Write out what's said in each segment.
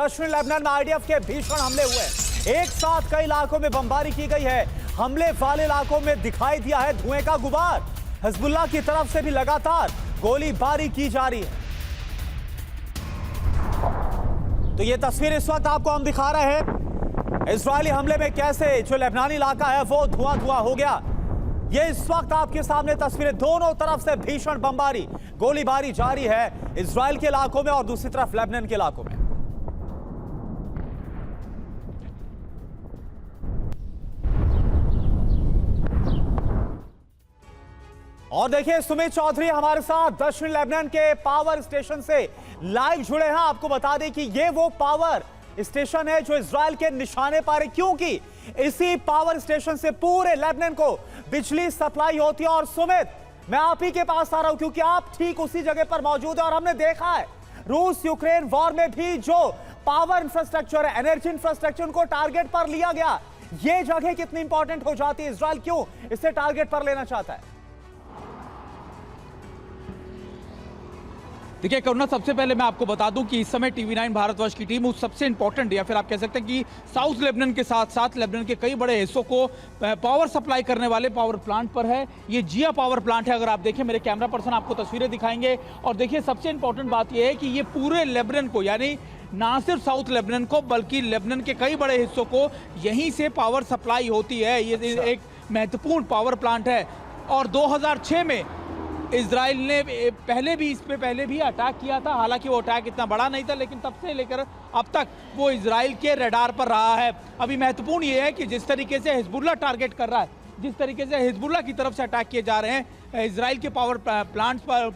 दक्षिण लेबनान में आईडीएफ के भीषण हमले हुए। एक साथ कई इलाकों में बमबारी की गई है। हमले वाले इलाकों में दिखाई दिया है धुएं का गुबार। हिजबुल्लाह की तरफ से भी लगातार गोलीबारी की जा रही है। तो ये तस्वीर इस वक्त आपको हम दिखा रहे हैं। इजरायली हमले में कैसे जो लेबनानी इलाका है वो धुआं धुआं हो गया। ये इस वक्त आपके सामने तस्वीरें, दोनों तरफ से भीषण बमबारी, गोलीबारी जारी है इजराइल के इलाकों में और दूसरी तरफ लेबनान के इलाकों में। और देखिए सुमित चौधरी हमारे साथ दक्षिण लेबनान के पावर स्टेशन से लाइव जुड़े हैं। आपको बता दें कि ये वो पावर स्टेशन है जो इजराइल के निशाने पर है, क्योंकि इसी पावर स्टेशन से पूरे लेबनान को बिजली सप्लाई होती है। और सुमित, मैं आप ही के पास आ रहा हूं क्योंकि आप ठीक उसी जगह पर मौजूद है और हमने देखा है रूस यूक्रेन वॉर में भी जो पावर इंफ्रास्ट्रक्चर है, एनर्जी इंफ्रास्ट्रक्चर को टारगेट पर लिया गया। ये जगह कितनी इंपॉर्टेंट हो जाती है, इजराइल क्यों इसे टारगेट पर लेना चाहता है? देखिए करुणा, सबसे पहले मैं आपको बता दूं कि इस समय टीवी9 भारतवर्ष की टीम उस सबसे इंपॉर्टेंट या फिर आप कह सकते हैं कि साउथ लेबनान के साथ साथ लेबनान के कई बड़े हिस्सों को पावर सप्लाई करने वाले पावर प्लांट पर है। ये जिया पावर प्लांट है। अगर आप देखें, मेरे कैमरा पर्सन आपको तस्वीरें दिखाएंगे। और देखिए सबसे इंपॉर्टेंट बात यह है कि ये पूरे लेबनान को, यानी ना सिर्फ साउथ लेबनान को बल्कि लेबनान के कई बड़े हिस्सों को यहीं से पावर सप्लाई होती है। ये एक महत्वपूर्ण पावर प्लांट है। और 2006 में इजराइल ने इस पे पहले भी अटैक किया था। हालांकि वो अटैक इतना बड़ा नहीं था, लेकिन तब से लेकर अब तक वो इजराइल के रडार पर रहा है। अभी महत्वपूर्ण ये है कि जिस तरीके से हिजबुल्लाह टारगेट कर रहा है, जिस तरीके से हिजबुल्लाह की तरफ से अटैक किए जा रहे हैं इजराइल के पावर प्लांट्स पर,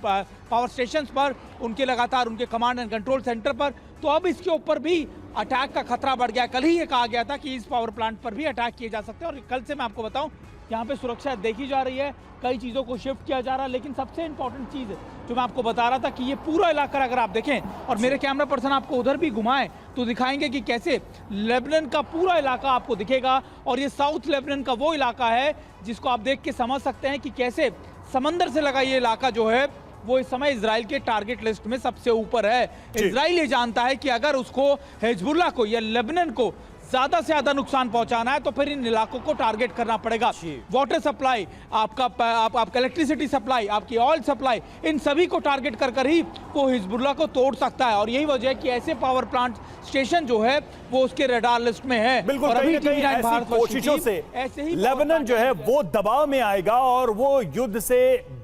पावर स्टेशंस पर, उनके लगातार उनके कमांड एंड कंट्रोल सेंटर पर, तो अब इसके ऊपर भी अटैक का खतरा बढ़ गया। कल ही ये कहा गया था कि इस पावर प्लांट पर भी अटैक किए जा सकते हैं। और कल से मैं आपको बताऊं, यहाँ पे सुरक्षा देखी जा रही है, कई चीज़ों को शिफ्ट किया जा रहा है। लेकिन सबसे इंपॉर्टेंट चीज़ जो मैं आपको बता रहा था कि ये पूरा इलाका अगर आप देखें, और मेरे कैमरा पर्सन आपको उधर भी घुमाएं तो दिखाएंगे कि कैसे लेबनान का पूरा इलाका आपको दिखेगा। और ये साउथ लेबनान का वो इलाका है जिसको आप देख के समझ सकते हैं कि कैसे समंदर से लगा ये इलाका जो है वो इस समय इजराइल के टारगेट लिस्ट में सबसे ऊपर है। इजराइल ये जानता है कि अगर उसको हिजबुल्लाह को या लेबनान को ज्यादा से ज्यादा नुकसान पहुंचाना है तो फिर इन इलाकों को टारगेट करना पड़ेगा। वाटर सप्लाई, आपका इलेक्ट्रिसिटी सप्लाई, आपकी ऑयल सप्लाई, इन सभी को टारगेट कर ही वो हिजबुल्लाह को तोड़ सकता है। और यही वजह है कि ऐसे पावर प्लांट स्टेशन जो है वो उसके रडार लिस्ट में है। बिल्कुल, कहीं ना कहीं ऐसी कोशिशों से ऐसे ही लेबनान जो है वो दबाव में आएगा और वो युद्ध से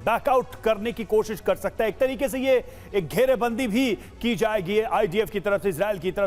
बैकआउट करने की कोशिश कर सकता है। एक तरीके से ये एक घेरेबंदी भी की जाएगी आईडीएफ की तरफ से, इजराइल की तरफ से।